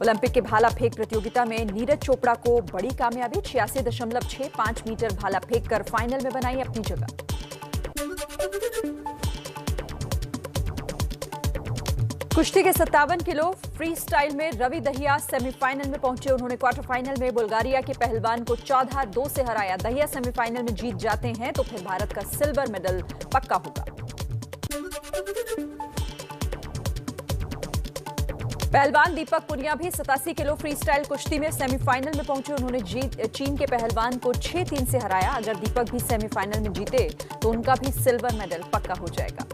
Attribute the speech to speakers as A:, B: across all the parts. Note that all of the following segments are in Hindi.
A: ओलंपिक के भाला फेंक प्रतियोगिता में नीरज चोपड़ा को बड़ी कामयाबी। 86.65 मीटर भाला फेंक कर फाइनल में बनाई अपनी जगह। कुश्ती के 57 किलो फ्री स्टाइल में रवि दहिया सेमीफाइनल में पहुंचे। उन्होंने क्वार्टर फाइनल में बुल्गारिया के पहलवान को 14-2 से हराया। दहिया सेमीफाइनल में जीत जाते हैं तो फिर भारत का सिल्वर मेडल पक्का होगा। पहलवान दीपक पुनिया भी 87 किलो फ्री स्टाइल कुश्ती में सेमीफाइनल में पहुंचे। उन्होंने चीन के पहलवान को 6-3 से हराया। अगर दीपक भी सेमीफाइनल में जीते तो उनका भी सिल्वर मेडल पक्का हो जाएगा।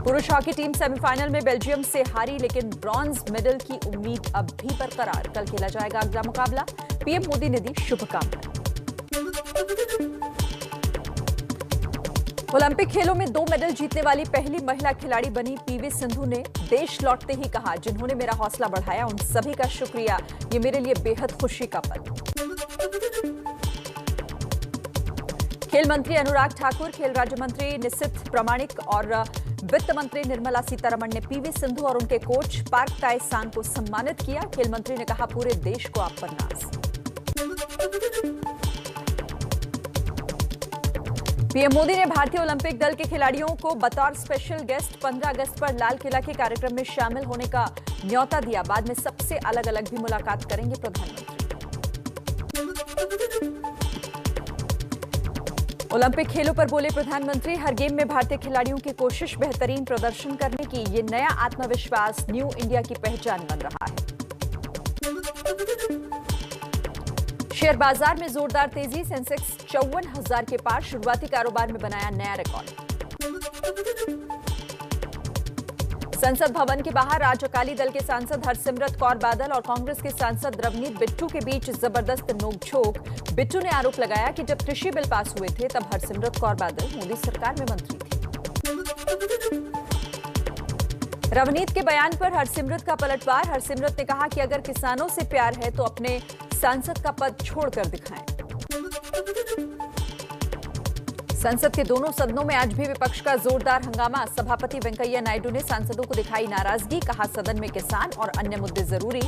A: पुरुष हॉकी टीम सेमीफाइनल में बेल्जियम से हारी, लेकिन ब्रॉन्ज मेडल की उम्मीद अब भी बरकरार। कल खेला जाएगा अगला मुकाबला। पीएम मोदी ने दी शुभकामनाएं। ओलंपिक खेलों में 2 मेडल जीतने वाली पहली महिला खिलाड़ी बनी पीवी सिंधु ने देश लौटते ही कहा, जिन्होंने मेरा हौसला बढ़ाया उन सभी का शुक्रिया। ये मेरे लिए बेहद खुशी का पल। खेल मंत्री अनुराग ठाकुर, खेल राज्य मंत्री निशित प्रामाणिक और वित्त मंत्री निर्मला सीतारमण ने पीवी सिंधु और उनके कोच पार्क ताई सांग को सम्मानित किया। खेल मंत्री ने कहा, पूरे देश को आप पर नाज। पीएम मोदी ने भारतीय ओलंपिक दल के खिलाड़ियों को बतौर स्पेशल गेस्ट 15 अगस्त पर लाल किला के कार्यक्रम में शामिल होने का न्योता दिया। बाद में सबसे अलग अलग भी मुलाकात करेंगे प्रधानमंत्री। ओलंपिक खेलों पर बोले प्रधानमंत्री, हर गेम में भारतीय खिलाड़ियों की कोशिश बेहतरीन प्रदर्शन करने की। ये नया आत्मविश्वास न्यू इंडिया की पहचान बन रहा है। शेयर बाजार में जोरदार तेजी। सेंसेक्स 54,000 के पार। शुरुआती कारोबार में बनाया नया रिकॉर्ड। संसद भवन के बाहर आज अकाली दल के सांसद हरसिमरत कौर बादल और कांग्रेस के सांसद रवनीत बिट्टू के बीच जबरदस्त नोकझोंक। बिट्टू ने आरोप लगाया कि जब कृषि बिल पास हुए थे तब हरसिमरत कौर बादल मोदी सरकार में मंत्री थी। रवनीत के बयान पर हरसिमरत का पलटवार। हरसिमरत ने कहा कि अगर किसानों से प्यार है तो अपने सांसद का पद छोड़कर दिखाएं। संसद के दोनों सदनों में आज भी विपक्ष का जोरदार हंगामा। सभापति वेंकैया नायडू ने सांसदों को दिखाई नाराजगी। कहा, सदन में किसान और अन्य मुद्दे जरूरी।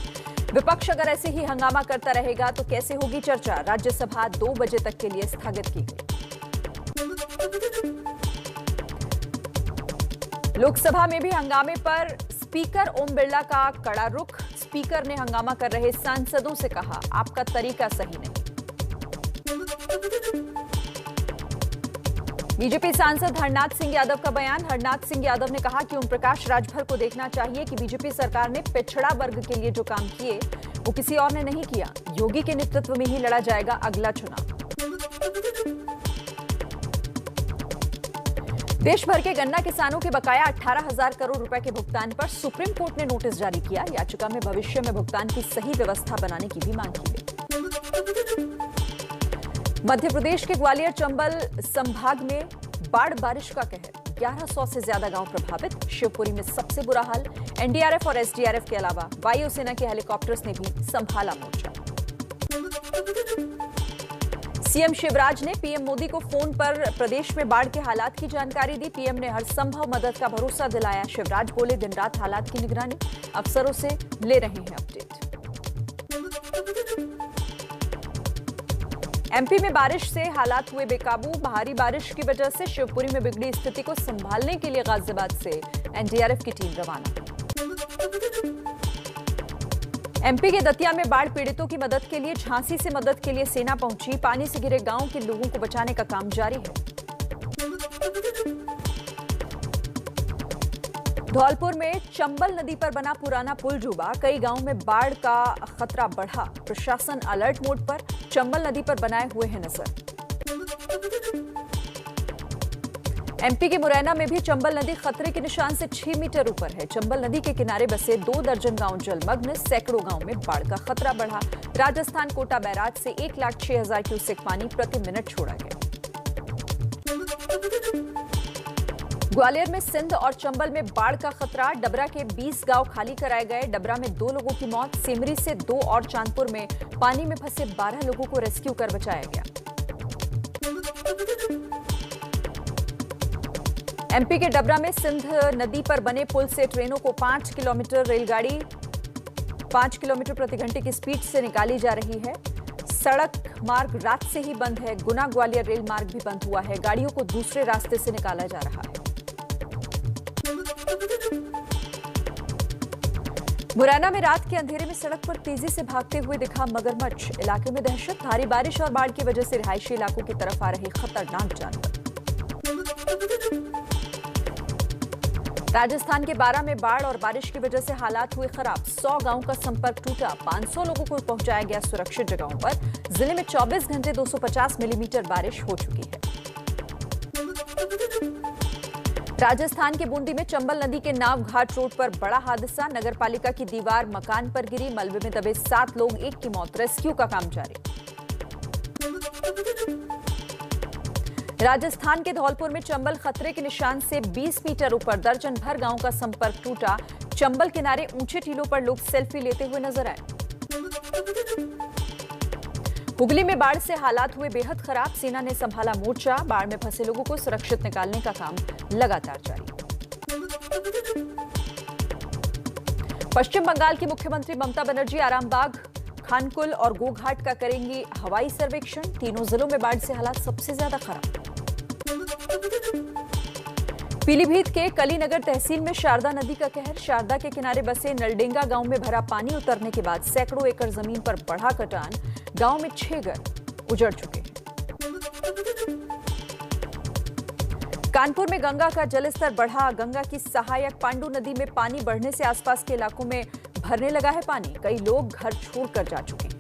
A: विपक्ष अगर ऐसे ही हंगामा करता रहेगा तो कैसे होगी चर्चा। राज्यसभा 2 बजे तक के लिए स्थगित की गई। लोकसभा में भी हंगामे पर स्पीकर ओम बिरला का कड़ा रुख। स्पीकर ने हंगामा कर रहे सांसदों से कहा, आपका तरीका सही नहीं। बीजेपी सांसद हरनाथ सिंह यादव का बयान। हरनाथ सिंह यादव ने कहा कि ओम प्रकाश राजभर को देखना चाहिए कि बीजेपी सरकार ने पिछड़ा वर्ग के लिए जो काम किए वो किसी और ने नहीं किया। योगी के नेतृत्व में ही लड़ा जाएगा अगला चुनाव। देश भर के गन्ना किसानों के बकाया 18,000 करोड़ रुपए के भुगतान पर सुप्रीम कोर्ट ने नोटिस जारी किया। याचिका में भविष्य में भुगतान की सही व्यवस्था बनाने की भी मांग की गई। मध्य प्रदेश के ग्वालियर चंबल संभाग में बाढ़ बारिश का कहर। 1100 से ज्यादा गांव प्रभावित। शिवपुरी में सबसे बुरा हाल। एनडीआरएफ और एसडीआरएफ के अलावा वायुसेना के हेलीकॉप्टर्स ने भी संभाला मोर्चा। सीएम शिवराज ने पीएम मोदी को फोन पर प्रदेश में बाढ़ के हालात की जानकारी दी। पीएम ने हर संभव मदद का भरोसा दिलाया। शिवराज बोले, दिन रात हालात की निगरानी अफसरों से ले रहे हैं अपडेट। एमपी में बारिश से हालात हुए बेकाबू। भारी बारिश की वजह से शिवपुरी में बिगड़ी स्थिति को संभालने के लिए गाजियाबाद से एनडीआरएफ की टीम रवाना। एमपी के दतिया में बाढ़ पीड़ितों की मदद के लिए झांसी से मदद के लिए सेना पहुंची। पानी से घिरे गांव के लोगों को बचाने का काम जारी है। धौलपुर में चंबल नदी पर बना पुराना पुल डूबा। कई गांवों में बाढ़ का खतरा बढ़ा। प्रशासन अलर्ट मोड पर। चंबल नदी पर बनाए हुए हैं नजर। एमपी के मुरैना में भी चंबल नदी खतरे के निशान से 6 मीटर ऊपर है। चंबल नदी के किनारे बसे 2 दर्जन गांव जलमग्न। सैकड़ों गांव में बाढ़ का खतरा बढ़ा। राजस्थान कोटा बैराज से 1,06,000 क्यूसेक पानी प्रति मिनट छोड़ा गया। ग्वालियर में सिंध और चंबल में बाढ़ का खतरा। डबरा के 20 गांव खाली कराए गए। डबरा में 2 लोगों की मौत। सिमरी से 2 और चांदपुर में पानी में फंसे 12 लोगों को रेस्क्यू कर बचाया गया। एमपी के डबरा में सिंध नदी पर बने पुल से ट्रेनों को 5 किलोमीटर रेलगाड़ी 5 किलोमीटर प्रति घंटे की स्पीड से निकाली जा रही है। सड़क मार्ग रात से ही बंद है। गुना ग्वालियर रेल मार्ग भी बंद हुआ है। गाड़ियों को दूसरे रास्ते से निकाला जा रहा है। मुरैना में रात के अंधेरे में सड़क पर तेजी से भागते हुए दिखा मगरमच्छ। इलाके में दहशत। भारी बारिश और बाढ़ की वजह से रिहायशी इलाकों की तरफ आ रहे खतरनाक जानवर। राजस्थान के बारां में बाढ़ और बारिश की वजह से हालात हुए खराब। 100 गांवों का संपर्क टूटा। 500 लोगों को पहुंचाया गया सुरक्षित जगहों पर। जिले में 24 घंटे 250 मिलीमीटर बारिश हो चुकी है। राजस्थान के बूंदी में चंबल नदी के नाव घाट रोड पर बड़ा हादसा। नगर पालिका की दीवार मकान पर गिरी। मलबे में दबे 7 लोग, 1 की मौत। रेस्क्यू का काम जारी। राजस्थान के धौलपुर में चंबल खतरे के निशान से 20 मीटर ऊपर। दर्जन भर गांव का संपर्क टूटा। चंबल किनारे ऊंचे टीलों पर लोग सेल्फी लेते हुए नजर आए। हुगली में बाढ़ से हालात हुए बेहद खराब। सेना ने संभाला मोर्चा। बाढ़ में फंसे लोगों को सुरक्षित निकालने का काम लगातार जारी। पश्चिम बंगाल की मुख्यमंत्री ममता बनर्जी आरामबाग, खानकुल और गोघाट का करेंगी हवाई सर्वेक्षण। तीनों जिलों में बाढ़ से हालात सबसे ज्यादा खराब। पीलीभीत के कलीनगर तहसील में शारदा नदी का कहर। शारदा के किनारे बसे नलडेंगा गांव में भरा पानी उतरने के बाद सैकड़ों एकड़ जमीन पर बढ़ा कटान। गांव में 6 घर उजड़ चुके हैं। कानपुर में गंगा का जलस्तर बढ़ा। गंगा की सहायक पांडु नदी में पानी बढ़ने से आसपास के इलाकों में भरने लगा है पानी। कई लोग घर छोड़कर जा चुके हैं।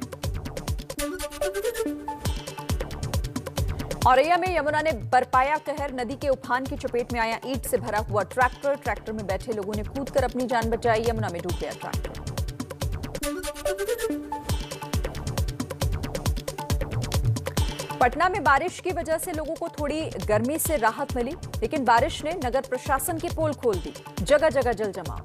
A: औरैया में यमुना ने बरपाया कहर। नदी के उफान की चपेट में आया ईंट से भरा हुआ ट्रैक्टर। ट्रैक्टर में बैठे लोगों ने कूदकर अपनी जान बचाई। यमुना में डूब गया ट्रैक्टर। पटना में बारिश की वजह से लोगों को थोड़ी गर्मी से राहत मिली, लेकिन बारिश ने नगर प्रशासन की पोल खोल दी। जगह जगह जल जमाव।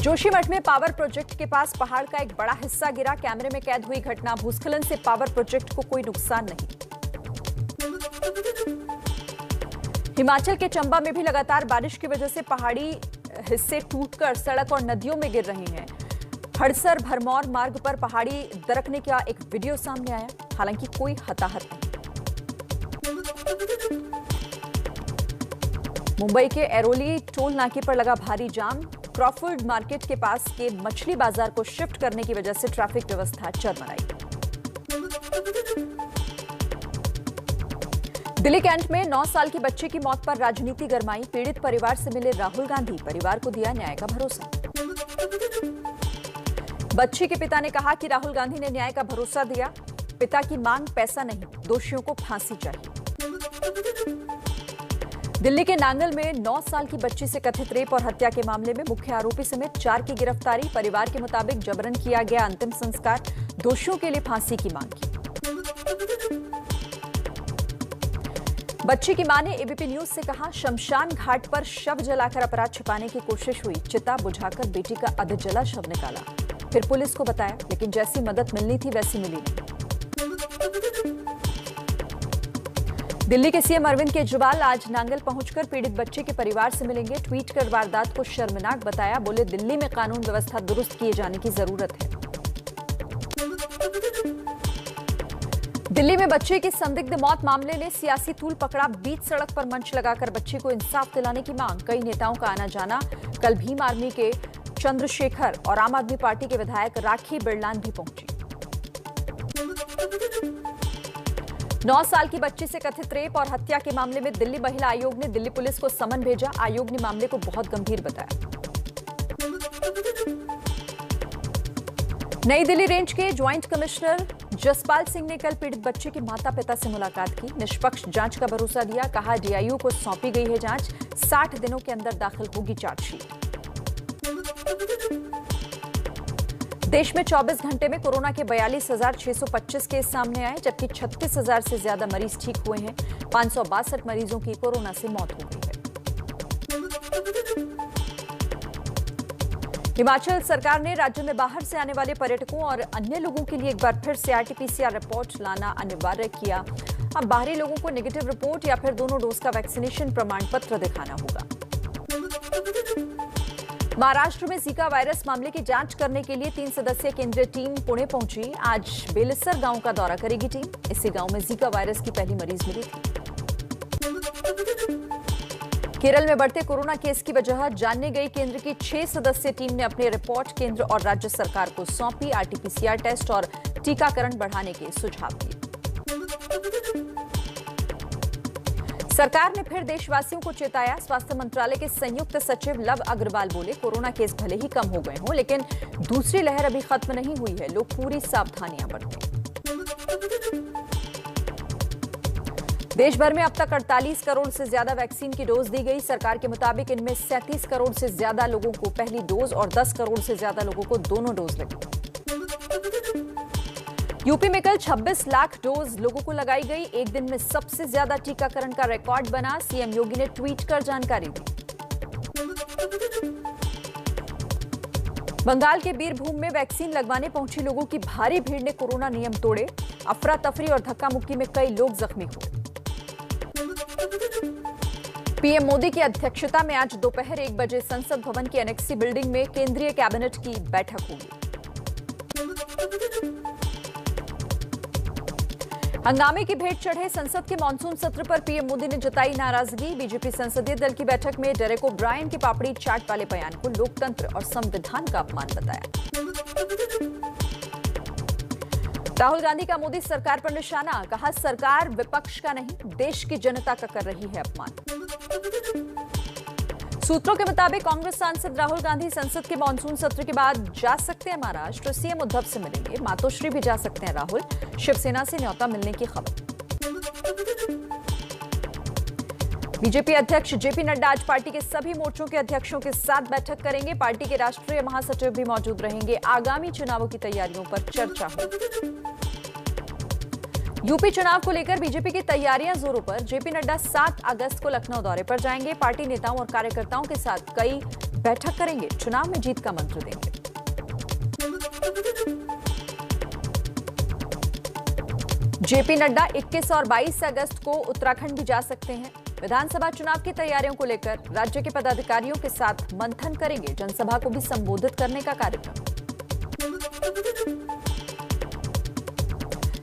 A: जोशीमठ में पावर प्रोजेक्ट के पास पहाड़ का एक बड़ा हिस्सा गिरा। कैमरे में कैद हुई घटना। भूस्खलन से पावर प्रोजेक्ट को कोई नुकसान नहीं। हिमाचल के चंबा में भी लगातार बारिश की वजह से पहाड़ी हिस्से टूटकर सड़क और नदियों में गिर रहे हैं। हड़सर भरमौर मार्ग पर पहाड़ी दरकने का एक वीडियो सामने आया। हालांकि कोई हताहत नहीं। मुंबई के एरोली टोल नाके पर लगा भारी जाम। क्रॉफर्ड मार्केट के पास के मछली बाजार को शिफ्ट करने की वजह से ट्रैफिक व्यवस्था चरमराई। दिल्ली कैंट में 9 साल की बच्ची की मौत पर राजनीति गरमाई। पीड़ित परिवार से मिले राहुल गांधी। परिवार को दिया न्याय का भरोसा। बच्ची के पिता ने कहा कि राहुल गांधी ने न्याय का भरोसा दिया। पिता की मांग पैसा नहीं, दोषियों को फांसी चाहिए। दिल्ली के नांगल में 9 साल की बच्ची से कथित रेप और हत्या के मामले में मुख्य आरोपी समेत 4 की गिरफ्तारी। परिवार के मुताबिक जबरन किया गया अंतिम संस्कार। दोषियों के लिए फांसी की मांग की। बच्ची की मां ने एबीपी न्यूज से कहा, शमशान घाट पर शव जलाकर अपराध छिपाने की कोशिश हुई। चिता बुझाकर बेटी का अधजला शव निकाला, फिर पुलिस को बताया, लेकिन जैसी मदद मिलनी थी वैसी मिली नहीं। दिल्ली के सीएम अरविंद केजरीवाल आज नांगल पहुंचकर पीड़ित बच्चे के परिवार से मिलेंगे। ट्वीट कर वारदात को शर्मनाक बताया। बोले, दिल्ली में कानून व्यवस्था दुरुस्त किए जाने की जरूरत है। दिल्ली में बच्चे की संदिग्ध मौत मामले ने सियासी तूल पकड़ा। बीच सड़क पर मंच लगाकर बच्चे को इंसाफ दिलाने की मांग। कई नेताओं का आना जाना। कल भीम आर्मी के चंद्रशेखर और आम आदमी पार्टी के विधायक राखी बिरलान भी पहुंची। 9 साल की बच्ची से कथित रेप और हत्या के मामले में दिल्ली महिला आयोग ने दिल्ली पुलिस को समन भेजा। आयोग ने मामले को बहुत गंभीर बताया। नई दिल्ली रेंज के ज्वाइंट कमिश्नर जसपाल सिंह ने कल पीड़ित बच्चे के माता पिता से मुलाकात की। निष्पक्ष जांच का भरोसा दिया। कहा, डीआईयू को सौंपी गई है जांच। 60 दिनों के अंदर दाखिल होगी चार्जशीट। देश में 24 घंटे में कोरोना के 42,625 केस सामने आए, जबकि 36,000 से ज्यादा मरीज ठीक हुए हैं। 562 मरीजों की कोरोना से मौत हो गई है। हिमाचल सरकार ने राज्य में बाहर से आने वाले पर्यटकों और अन्य लोगों के लिए एक बार फिर से आरटी-पीसीआर रिपोर्ट लाना अनिवार्य किया। अब बाहरी लोगों को नेगेटिव रिपोर्ट या फिर दोनों डोज का वैक्सीनेशन प्रमाण पत्र दिखाना होगा। महाराष्ट्र में जीका वायरस मामले की जांच करने के लिए 3 सदस्यीय केंद्रीय टीम पुणे पहुंची। आज बेलसर गांव का दौरा करेगी टीम। इसी गांव में जीका वायरस की पहली मरीज मिली थी। केरल में बढ़ते कोरोना केस की वजह जानने गई केंद्र की 6 सदस्यीय टीम ने अपनी रिपोर्ट केंद्र और राज्य सरकार को सौंपी। आरटीपीसीआर टेस्ट और टीकाकरण बढ़ाने के सुझाव दिए। सरकार ने फिर देशवासियों को चेताया। स्वास्थ्य मंत्रालय के संयुक्त सचिव लव अग्रवाल बोले, कोरोना केस भले ही कम हो गए हों, लेकिन दूसरी लहर अभी खत्म नहीं हुई है। लोग पूरी सावधानियां बरतें। देश भर में अब तक 48 करोड़ से ज्यादा वैक्सीन की डोज दी गई। सरकार के मुताबिक इनमें 37 करोड़ से ज्यादा लोगों को पहली डोज और 10 करोड़ से ज्यादा लोगों को दोनों डोज लगी। यूपी में कल 26 लाख डोज लोगों को लगाई गई। एक दिन में सबसे ज्यादा टीकाकरण का रिकॉर्ड बना। सीएम योगी ने ट्वीट कर जानकारी दी। बंगाल के बीरभूम में वैक्सीन लगवाने पहुंची लोगों की भारी भीड़ ने कोरोना नियम तोड़े। अफरा तफरी और धक्का मुक्की में कई लोग जख्मी हुए। पीएम मोदी की अध्यक्षता में आज दोपहर 1 बजे संसद भवन की एनेक्सी बिल्डिंग में केंद्रीय कैबिनेट की बैठक होगी। हंगामे की भेंट चढ़े संसद के मानसून सत्र पर पीएम मोदी ने जताई नाराजगी। बीजेपी संसदीय दल की बैठक में डेरेक ओब्रायन की पापड़ी चाट वाले बयान को लोकतंत्र और संविधान का अपमान बताया। राहुल गांधी का मोदी सरकार पर निशाना। कहा, सरकार विपक्ष का नहीं, देश की जनता का कर रही है अपमान। सूत्रों के मुताबिक कांग्रेस सांसद राहुल गांधी संसद के मानसून सत्र के बाद जा सकते हैं महाराष्ट्र। सीएम उद्धव से मिलेंगे। मातोश्री भी जा सकते हैं राहुल। शिवसेना से न्योता मिलने की खबर। बीजेपी अध्यक्ष जेपी नड्डा आज पार्टी के सभी मोर्चों के अध्यक्षों के साथ बैठक करेंगे। पार्टी के राष्ट्रीय महासचिव भी मौजूद रहेंगे। आगामी चुनावों की तैयारियों पर चर्चा होगी। यूपी चुनाव को लेकर बीजेपी की तैयारियां जोरों पर। जेपी नड्डा 7 अगस्त को लखनऊ दौरे पर जाएंगे। पार्टी नेताओं और कार्यकर्ताओं के साथ कई बैठक करेंगे। चुनाव में जीत का मंत्र देंगे। जेपी नड्डा 21 और 22 अगस्त को उत्तराखंड भी जा सकते हैं। विधानसभा चुनाव की तैयारियों को लेकर राज्य के पदाधिकारियों के साथ मंथन करेंगे। जनसभा को भी संबोधित करने का कार्यक्रम।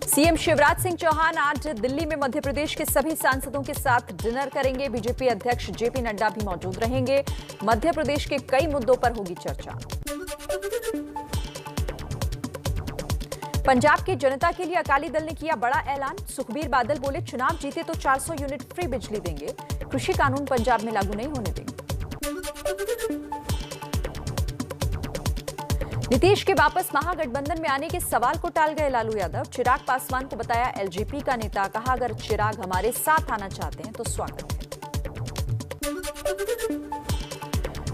A: सीएम शिवराज सिंह चौहान आज दिल्ली में मध्य प्रदेश के सभी सांसदों के साथ डिनर करेंगे। बीजेपी अध्यक्ष जेपी नड्डा भी मौजूद रहेंगे। मध्य प्रदेश के कई मुद्दों पर होगी चर्चा। पंजाब की जनता के लिए अकाली दल ने किया बड़ा ऐलान। सुखबीर बादल बोले, चुनाव जीते तो 400 यूनिट फ्री बिजली देंगे। कृषि कानून पंजाब में लागू नहीं होने देंगे। नीतीश के वापस महागठबंधन में आने के सवाल को टाल गए लालू यादव। चिराग पासवान को बताया एलजेपी का नेता। कहा, अगर चिराग हमारे साथ आना चाहते हैं तो स्वागत है।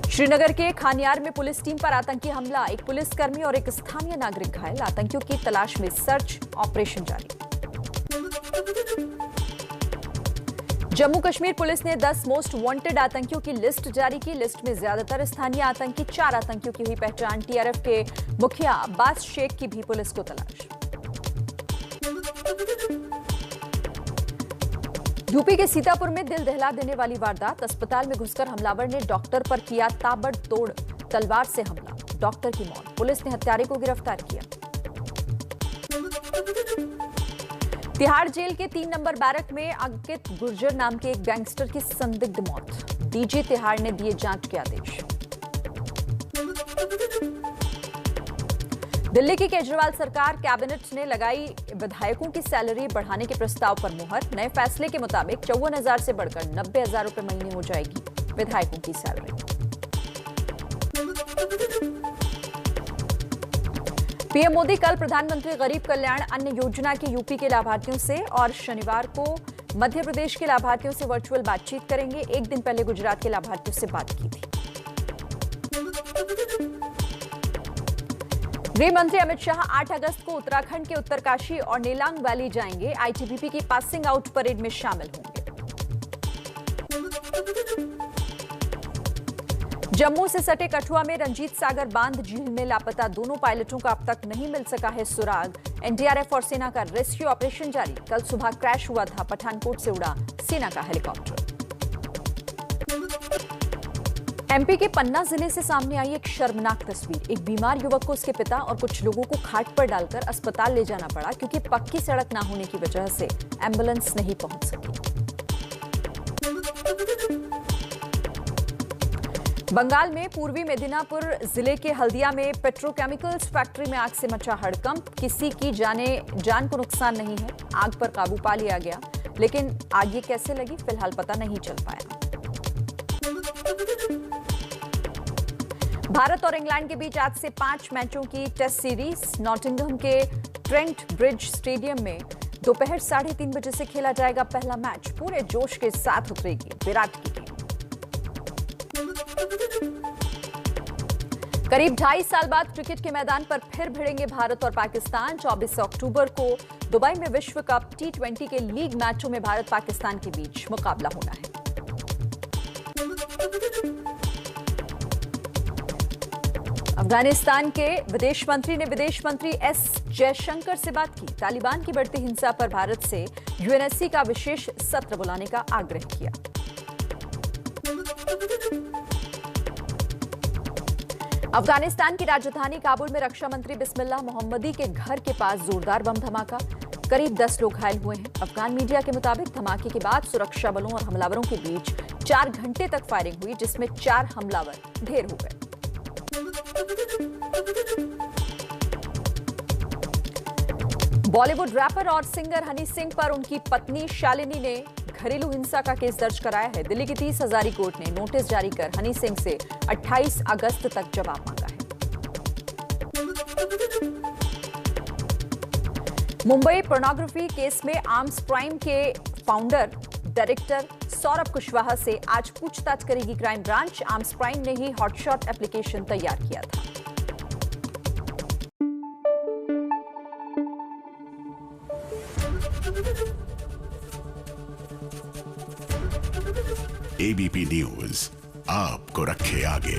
A: श्रीनगर के खानियार में पुलिस टीम पर आतंकी हमला। एक पुलिसकर्मी और एक स्थानीय नागरिक घायल। आतंकियों की तलाश में सर्च ऑपरेशन जारी। जम्मू कश्मीर पुलिस ने 10 मोस्ट वांटेड आतंकियों की लिस्ट जारी की। लिस्ट में ज्यादातर स्थानीय आतंकी। 4 आतंकियों की हुई पहचान। टीआरएफ के मुखिया अब्बास शेख की भी पुलिस को तलाश। यूपी के सीतापुर में दिल दहला देने वाली वारदात। अस्पताल में घुसकर हमलावर ने डॉक्टर पर किया ताबड़तोड़ तलवार से हमला। डॉक्टर की मौत। पुलिस ने हत्यारे को गिरफ्तार किया। तिहाड़ जेल के 3 नंबर बैरक में अंकित गुर्जर नाम के एक गैंगस्टर की संदिग्ध मौत। डीजी तिहाड़ ने दिए जांच के आदेश। दिल्ली की केजरीवाल सरकार कैबिनेट ने लगाई विधायकों की सैलरी बढ़ाने के प्रस्ताव पर मुहर। नए फैसले के मुताबिक 54,000 से बढ़कर 90,000 रुपए महीने हो जाएगी विधायकों की सैलरी। पीएम मोदी कल प्रधानमंत्री गरीब कल्याण अन्न योजना के यूपी के लाभार्थियों से और शनिवार को मध्य प्रदेश के लाभार्थियों से वर्चुअल बातचीत करेंगे। एक दिन पहले गुजरात के लाभार्थियों से बात की थी। गृह मंत्री अमित शाह 8 अगस्त को उत्तराखंड के उत्तरकाशी और नेलांग वैली जाएंगे। आईटीबीपी की पासिंग आउट परेड में शामिल होंगे। जम्मू से सटे कठुआ में रंजीत सागर बांध झील में लापता दोनों पायलटों का अब तक नहीं मिल सका है सुराग। एनडीआरएफ और सेना का रेस्क्यू ऑपरेशन जारी। कल सुबह क्रैश हुआ था, पठानकोट से उड़ा सेना का हेलीकॉप्टर। एमपी के पन्ना जिले से सामने आई एक शर्मनाक तस्वीर। एक बीमार युवक को उसके पिता और कुछ लोगों को खाट पर डालकर अस्पताल ले जाना पड़ा क्योंकि पक्की सड़क ना होने की वजह से एम्बुलेंस नहीं पहुंच सकी। बंगाल में पूर्वी मेदिनीपुर जिले के हल्दिया में पेट्रोकेमिकल्स फैक्ट्री में आग से मचा हड़कंप। किसी की जान को नुकसान नहीं है। आग पर काबू पा लिया गया, लेकिन आग ये कैसे लगी फिलहाल पता नहीं चल पाया। भारत और इंग्लैंड के बीच आज से 5 मैचों की टेस्ट सीरीज नॉटिंघम के ट्रेंट ब्रिज स्टेडियम में दोपहर 3:30 बजे से खेला जाएगा पहला मैच। पूरे जोश के साथ उतरेगी विराट की टीम। करीब 2.5 साल बाद क्रिकेट के मैदान पर फिर भिड़ेंगे भारत और पाकिस्तान। 24 अक्टूबर को दुबई में विश्व कप T20 के लीग मैचों में भारत पाकिस्तान के बीच मुकाबला होना है। अफगानिस्तान के विदेश मंत्री ने विदेश मंत्री एस जयशंकर से बात की। तालिबान की बढ़ती हिंसा पर भारत से यूएनएससी का विशेष सत्र बुलाने का आग्रह किया। अफगानिस्तान की राजधानी काबुल में रक्षा मंत्री बिस्मिल्लाह मोहम्मदी के घर के पास जोरदार बम धमाका। करीब 10 लोग घायल हुए हैं। अफगान मीडिया के मुताबिक धमाके के बाद सुरक्षा बलों और हमलावरों के बीच 4 घंटे तक फायरिंग हुई, जिसमें 4 हमलावर ढेर हो गए। बॉलीवुड रैपर और सिंगर हनी सिंह पर उनकी पत्नी शालिनी ने घरेलू हिंसा का केस दर्ज कराया है। दिल्ली की 30 हजारी कोर्ट ने नोटिस जारी कर हनी सिंह से 28 अगस्त तक जवाब मांगा है। मुंबई पोर्नोग्राफी केस में आर्म्स प्राइम के फाउंडर डायरेक्टर सौरभ कुशवाहा से आज पूछताछ करेगी क्राइम ब्रांच। आर्म्स प्राइम ने ही हॉटशॉट एप्लीकेशन तैयार किया था।
B: एबीपी न्यूज आपको रखे आगे।